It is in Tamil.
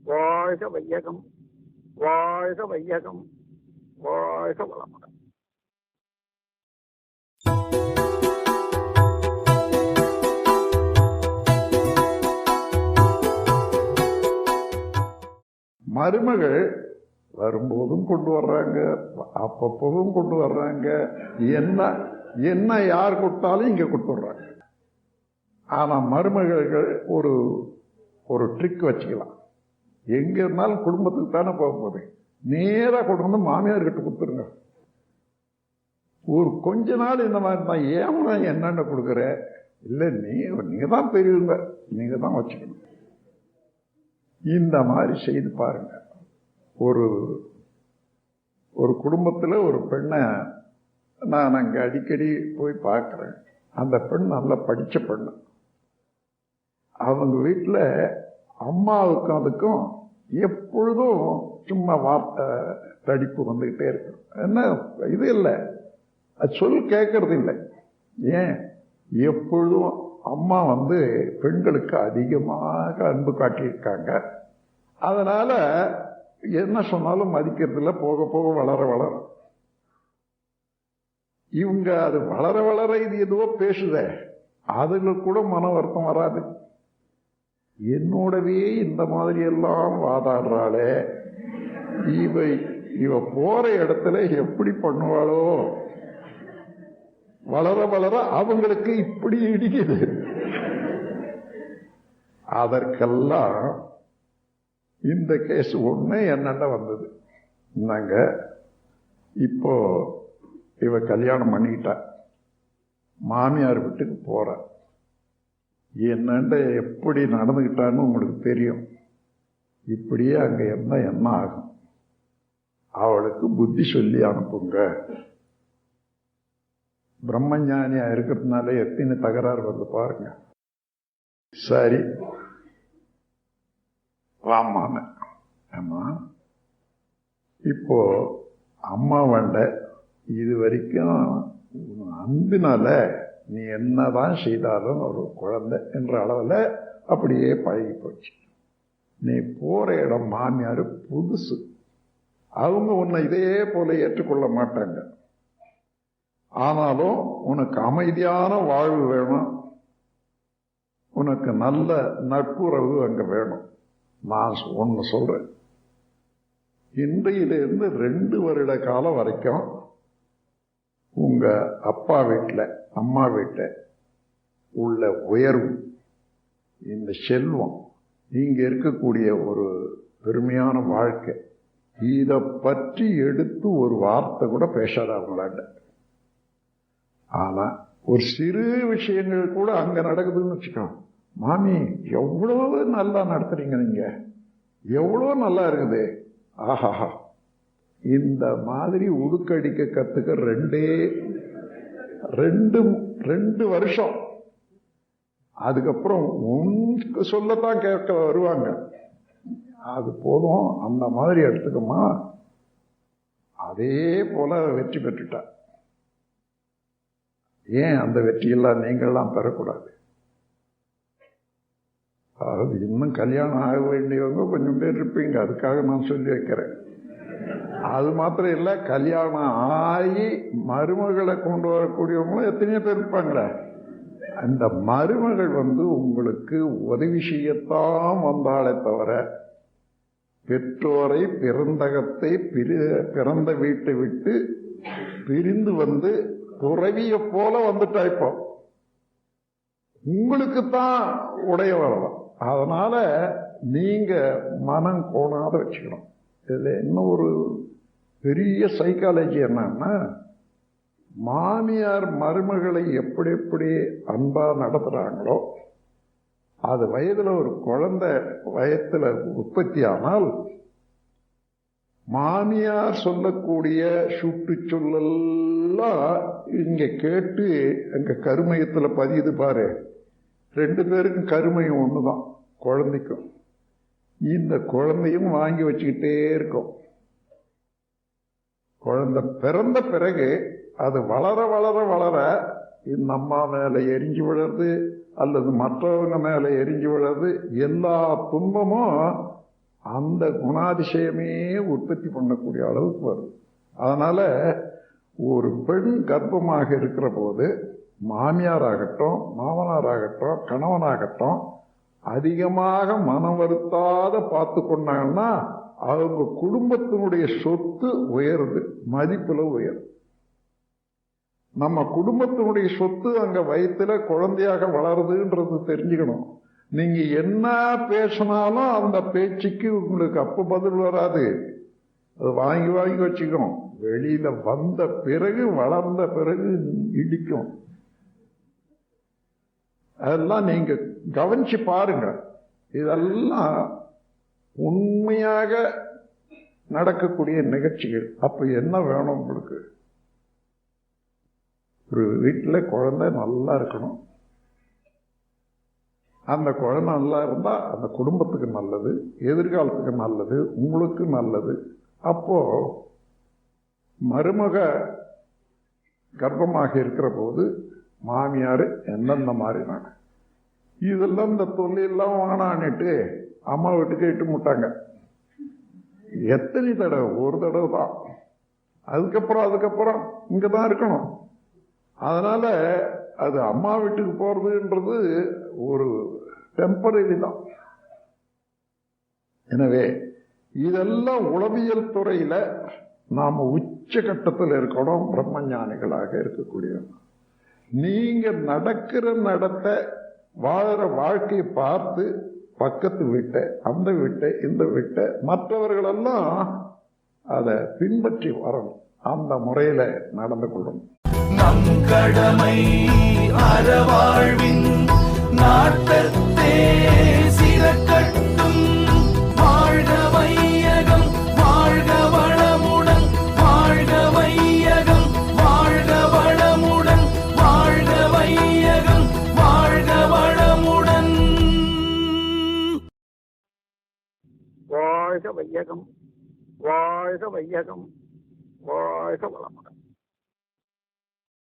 வாழ்க வையகம், வாழ்க வையகம், வாழ்க வளமுடன். மருமகள் வரும்போதும் கொண்டு வர்றாங்க, அப்பப்போதும் கொண்டு வர்றாங்க. என்ன என்ன யார் கொடுத்தாலும் இங்க கொடுத்து வர்றாங்க. ஆனா மருமகள் ஒரு ஒரு ட்ரிக் வச்சுக்கலாம். எங்க இருந்தாலும் குடும்பத்துக்கு தானே போக போகுது, நேரா கொண்டு வந்து மாமியார் கிட்ட கொடுத்துருங்க. ஒரு கொஞ்ச நாள் இந்த மாதிரி தான், ஏன் என்னென்ன கொடுக்குற, இல்லை நீங்க தான் பெரியவங்க, நீங்க தான் வச்சுக்கணும். இந்த மாதிரி செய்து பாருங்க. ஒரு ஒரு குடும்பத்தில் ஒரு பெண்ணை நான் அங்கே அடிக்கடி போய் பார்க்குறேன். அந்த பெண் நல்லா படித்த பெண்ணு. அவங்க வீட்டில் அம்மாவுக்கும் அதுக்கும் எப்பொழுதும் சும்மா வார்த்தை தடிப்பு வந்துக்கிட்டே இருக்கும். என்ன இது இல்லை, அது சொல் கேட்கறது இல்லை. ஏன், எப்பொழுதும் அம்மா பெண்களுக்கு அதிகமாக அன்பு காட்டியிருக்காங்க. அதனால என்ன சொன்னாலும் மதிக்கிறதுல போக போக வளர வளர இவங்க அது வளர வளர இது எதுவோ பேசுதே, அதுல கூட மன வருத்தம் வராது. என்னோடவே இந்த மாதிரி எல்லாம் வாதாடுறாளே, இவ போற இடத்துல எப்படி பண்ணுவாளோ, வளர வளர அவங்களுக்கு இப்படி இடிக்குது. அதற்கெல்லாம் இந்த கேஸ் ஒண்ணு என்னென்ன வந்தது. நாங்க இப்போ இவ கல்யாணம் பண்ணிக்கிட்டா, மாமியார் வீட்டுக்கு போற, என்னண்ட எப்படி நடந்துகிட்டான்னு உங்களுக்கு தெரியும். இப்படியே அங்க இருந்தா என்ன ஆகும், அவளுக்கு புத்தி சொல்லி அனுப்புங்க. பிரம்மஞானியா இருக்கிறதுனால எத்தனை தகராறு வருது பாருங்க. சரி வாமான்னு, ஆமா இப்போ அம்மா வேண்ட இது வரைக்கும் அன்பினால நீ என்னதான் செய்தாலும் ஒரு குழந்தை என்ற அளவில் அப்படியே பழகி போச்சு. நீ போற இடம் மாமியார் புதுசு, அவங்க உன்னை இதே போல ஏற்றுக்கொள்ள மாட்டாங்க. ஆனாலும் உனக்கு அமைதியான வாழ்வு வேணும், உனக்கு நல்ல நட்புறவு அங்க வேணும். நான் ஒன்னு சொல்றேன், இன்றையிலிருந்து 2 வருட காலம் வரைக்கும் உங்க அப்பா வீட்டில் அம்மா வீட்டில் உள்ள உயர்வு, இந்த செல்வம், இங்க இருக்கக்கூடிய ஒரு பெருமையான வாழ்க்கை, இதை பற்றி எடுத்து ஒரு வார்த்தை கூட பேசாத அவங்களாண்ட. ஆனா ஒரு சிறு விஷயங்கள் கூட அங்க நடக்குதுன்னு வச்சுக்கோ, மாமி எவ்வளவு நல்லா நடத்துறீங்க, நீங்க எவ்வளவு நல்லா இருக்குது, ஆஹாஹா. இந்த மாதிரி உடுக்கடிக்க கத்துக்க ரெண்டு வருஷம், அதுக்கப்புறம் உனக்கு சொல்லத்தான் கேட்க வருவாங்க. அது போதும், அந்த மாதிரி எடுத்துக்கமா. அதே போல வெற்றி பெற்றுட்டா. ஏன் அந்த வெற்றியெல்லாம் நீங்கள்லாம் பெறக்கூடாது? அதாவது இன்னும் கல்யாணம் ஆக வேண்டியவங்க கொஞ்சம் பேர் இருப்பீங்க, அதுக்காக நான் சொல்லி வைக்கிறேன். அது மாத்திரம் இல்லை, கல்யாணம் ஆகி மருமகளை கொண்டு வரக்கூடியவங்களும் எத்தனையோ பேர் இருப்பாங்களே. அந்த மருமகள் உங்களுக்கு உதவி செய்யத்தான் வந்தாலே தவிர, பெற்றோரை பிறந்தகத்தை பிறந்த வீட்டை விட்டு பிரிந்து துறவிய போல வந்துட்டா. இப்போ உங்களுக்குத்தான் உடைய வரலாம். அதனால நீங்க மனம் கோணாத வச்சுக்கணும். இதுல இன்னும் ஒரு பெரிய சைக்காலஜி என்னன்னா, மாமியார் மருமகளை எப்படி அன்பா நடத்துறாங்களோ, அது வயதுல ஒரு குழந்தை வயத்துல உற்பத்தி ஆனால், மாமியார் சொல்லக்கூடிய சுட்டு சொல்லெல்லாம் இங்க கேட்டு அங்க கருமையத்துல பதியுது பாரு. 2 பேருக்கும் கருமையும் ஒண்ணுதான், குழந்தைக்கும். இந்த குழந்தையும் வாங்கி வச்சுக்கிட்டே இருக்கும். குழந்தை பிறந்த பிறகு அது வளர வளர வளர இந்த அம்மா மேல எரிஞ்சு விழுறது அல்லது மற்றவங்க மேல எரிஞ்சு விழுறது, எல்லா துன்பமும் அந்த குணாதிசயமே உற்பத்தி பண்ணக்கூடிய அளவுக்கு வருது. அதனால ஒரு பெண் கர்ப்பமாக இருக்கிற போது மாமியாராகட்டும், மாமனாராகட்டும், கணவனாகட்டும் அதிகமாக மனம் வருத்தாத பார்த்து கொண்டாங்கன்னா அவங்க குடும்பத்தினுடைய சொத்து உயருது, மதிப்புல உயருது. நம்ம குடும்பத்தினுடைய சொத்து அங்க வயிற்றுல குழந்தையாக வளருதுன்றது தெரிஞ்சுக்கணும். நீங்க என்ன பேசினாலும் அந்த பேச்சுக்கு உங்களுக்கு அப்ப பதில் வராது. அது வாங்கி வாங்கி வச்சுக்கணும். வெளியில வந்த பிறகு, வளர்ந்த பிறகு இடிக்கும். அதெல்லாம் நீங்க கவனிச்சு பாருங்க. இதெல்லாம் உண்மையாக நடக்கக்கூடிய நிகழ்ச்சிகள். அப்ப என்ன வேணும் உங்களுக்கு? ஒரு வீட்டில் குழந்தை நல்லா இருக்கணும். அந்த குழந்தை நல்லா இருந்தா அந்த குடும்பத்துக்கு நல்லது, எதிர்காலத்துக்கு நல்லது, உங்களுக்கு நல்லது. அப்போ மருமக கர்ப்பமாக இருக்கிற போது மாமியார் எந்தெந்த மாதிரினாங்க இதெல்லாம் இந்த தொல்லையெல்லாம் வாங்கினான்னுட்டு அம்மா வீட்டுக்கு இட்டு முட்டாங்க. எத்தனை தடவை? ஒரு தடவை தான். அதுக்கப்புறம் இங்கதான் இருக்கணும். அதனால அது அம்மா வீட்டுக்கு போறதுன்றது ஒரு டெம்பரரி தான். எனவே இதெல்லாம் உளவியல் துறையில நாம உச்சகட்டத்தில் இருக்கணும், பிரம்மஞானிகளாக இருக்கக்கூடிய. நீங்க நடக்கிற நடத்த, வாழற வாழ்க்கையை பார்த்து பக்கத்து வீட்டை, அந்த வீட்டை, இந்த வீட்டை, மற்றவர்களெல்லாம் அதை பின்பற்றி வரணும். அந்த முறையில நடந்து கொள்ளணும். நம் கடமை அறவாழ்வின் நாட்டத்தே சிறக்கட்டும். வாழ்க வையகம், வாழ்க வளமுடன், வாழ்க வையகம், வாழ்க வளமுடன், வாழ்க வையகம், வாழ்க வளமுடன். வாழ்க வையகம், வாழ்க வையகம், வாழ்க வளமுடன்.